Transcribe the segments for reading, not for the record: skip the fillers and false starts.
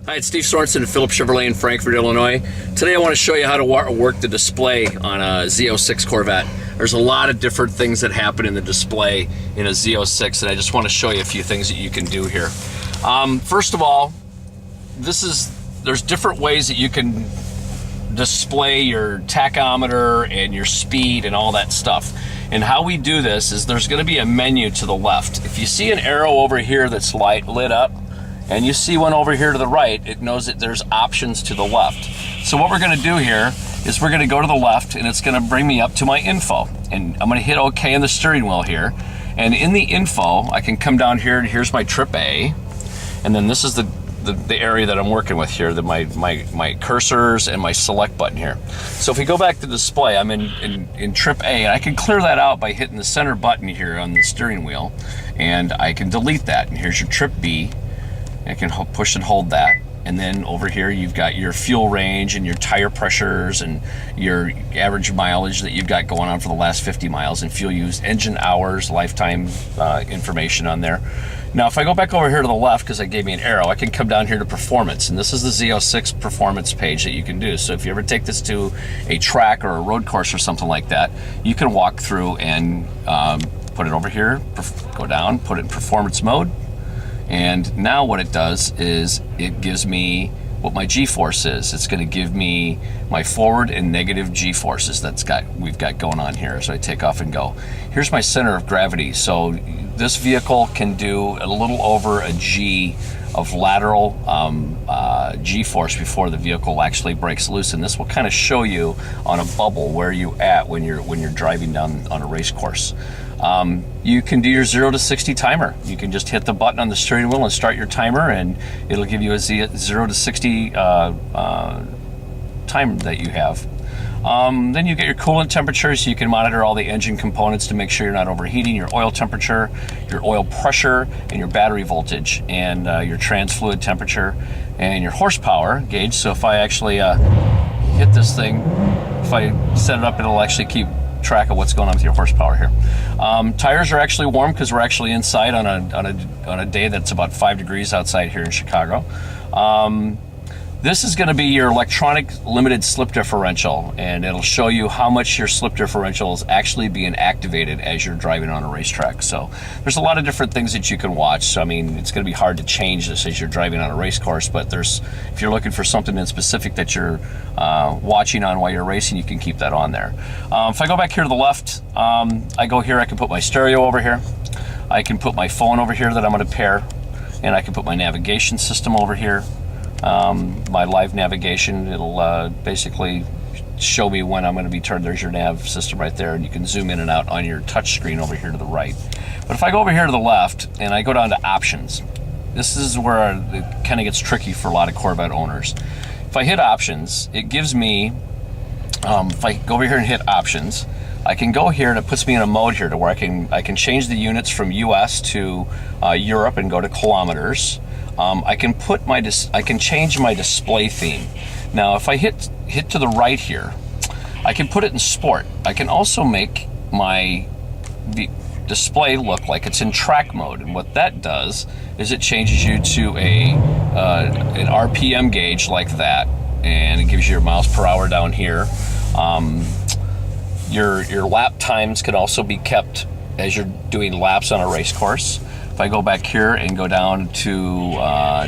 Hi, it's Steve Sorensen at Phillips Chevrolet in Frankfort, Illinois. Today I want to show you how to work the display on a Z06 Corvette. There's a lot of different things that happen in the display in a Z06, and I just want to show you a few things that you can do here. First of all, there's different ways that you can display your tachometer and your speed and all that stuff. And how we do this is there's going to be a menu to the left. If you see an arrow over here that's lit up, and you see one over here to the right, it knows that there's options to the left. So what we're gonna do here is we're gonna go to the left, and it's gonna bring me up to my info. And I'm gonna hit OK on the steering wheel here. And in the info, I can come down here, and here's my trip A. And then this is the area that I'm working with here, my cursors and my select button here. So if we go back to the display, I'm in trip A, and I can clear that out by hitting the center button here on the steering wheel, and I can delete that. And here's your trip B. I can push and hold that, and then over here you've got your fuel range and your tire pressures and your average mileage that you've got going on for the last 50 miles and fuel use, engine hours, lifetime information on there. Now if I go back over here to the left, because I gave me an arrow, I can come down here to performance, and this is the Z06 performance page that you can do. So if you ever take this to a track or a road course or something like that, you can walk through and put it over here, go down, put it in performance mode. And now what it does is it gives me what my G-force is. It's going to give me my forward and negative G-forces we've got going on here. So I take off and go. Here's my center of gravity. So this vehicle can do a little over a G of lateral G-force before the vehicle actually breaks loose, and this will kind of show you on a bubble where you're at when you're driving down on a race course. You can do your 0 to 60 timer. You can just hit the button on the steering wheel and start your timer, and it'll give you a 0 to 60 time that you have. Then you get your coolant temperature, so you can monitor all the engine components to make sure you're not overheating, your oil temperature, your oil pressure, and your battery voltage, and your trans fluid temperature, and your horsepower gauge. So if I actually hit this thing, if I set it up, it'll actually keep track of what's going on with your horsepower here. Tires are actually warm because we're actually inside on a day that's about 5 degrees outside here in Chicago. This is going to be your electronic limited slip differential, and it'll show you how much your slip differential is actually being activated as you're driving on a racetrack. So there's a lot of different things that you can watch. So I mean, it's going to be hard to change this as you're driving on a race course, but if you're looking for something in specific that you're watching on while you're racing, you can keep that on there. If I go back here to the left, I go here, I can put my stereo over here. I can put my phone over here that I'm going to pair, and I can put my navigation system over here. My live navigation, it'll basically show me when I'm going to be turned. There's your nav system right there, and you can zoom in and out on your touch screen over here to the right. But if I go over here to the left and I go down to options, this is where it kind of gets tricky for a lot of Corvette owners. If I hit options, it gives me, if I go over here and hit options, I can go here and it puts me in a mode here to where I can change the units from US to Europe and go to kilometers. I can change my display theme. Now if I hit to the right here, I can put it in sport. I can also make the display look like it's in track mode, and what that does is it changes you to an RPM gauge like that, and it gives you your miles per hour down here. Your lap times can also be kept as you're doing laps on a race course. If I go back here and go down to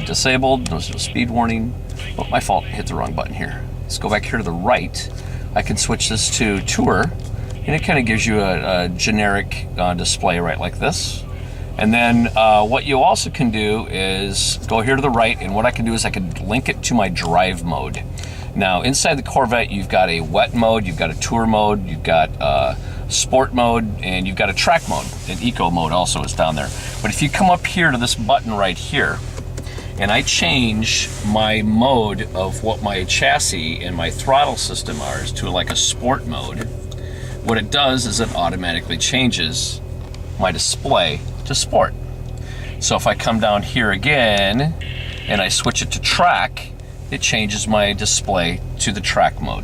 disabled, there's no speed warning. Oh, my fault, hit the wrong button here. Let's go back here to the right. I can switch this to tour, and it kind of gives you a generic display right like this. And then what you also can do is go here to the right, and what I can do is I can link it to my drive mode. Now inside the Corvette, you've got a wet mode, you've got a tour mode, you've got sport mode, and you've got a track mode, and eco mode also is down there. But if you come up here to this button right here, and I change my mode of what my chassis and my throttle system are to like a sport mode, what it does is it automatically changes my display to sport. So if I come down here again and I switch it to track, it changes my display to the track mode.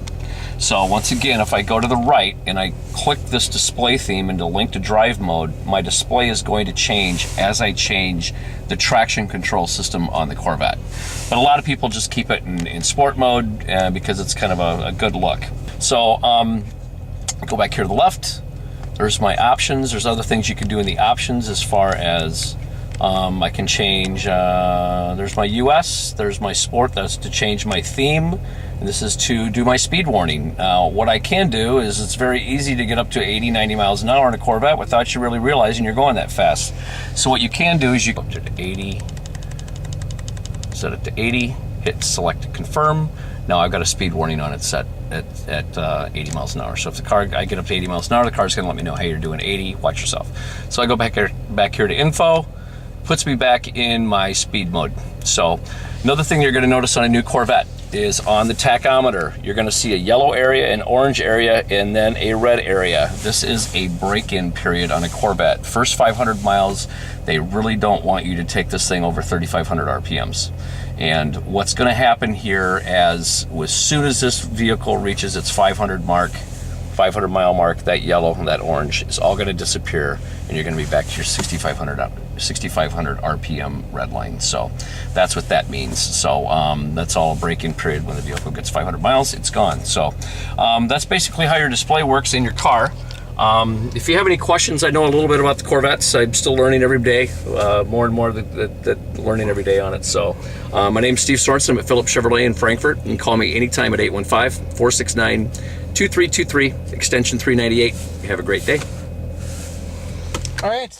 So once again, if I go to the right and I click this display theme into link to drive mode, my display is going to change as I change the traction control system on the Corvette. But a lot of people just keep it in sport mode because it's kind of a good look. So go back here to the left. There's my options. There's other things you can do in the options as far as I can change, there's my US, there's my sport, that's to change my theme, and this is to do my speed warning. What I can do is it's very easy to get up to 80, 90 miles an hour in a Corvette without you really realizing you're going that fast. So what you can do is you go up to 80, set it to 80, hit select confirm. Now I've got a speed warning on it set at 80 miles an hour. So if I get up to 80 miles an hour, the car's gonna let me know, hey, you're doing 80, watch yourself. So I go back here to info, puts me back in my speed mode. So another thing you're gonna notice on a new Corvette is on the tachometer, you're gonna see a yellow area, an orange area, and then a red area. This is a break-in period on a Corvette. First 500 miles, they really don't want you to take this thing over 3,500 RPMs. And what's gonna happen here as soon as this vehicle reaches its 500 mile mark, that yellow and that orange is all going to disappear, and you're going to be back to your 6,500 RPM red line. So that's what that means. So that's all a break-in period. When the vehicle gets 500 miles, it's gone. So that's basically how your display works in your car. If you have any questions, I know a little bit about the Corvettes. I'm still learning every day, more and more learning every day on it. So my name's Steve Sorensen. I'm at Phillips Chevrolet in Frankfurt. You can call me anytime at 815-469-2323, extension 398. You have a great day. All right.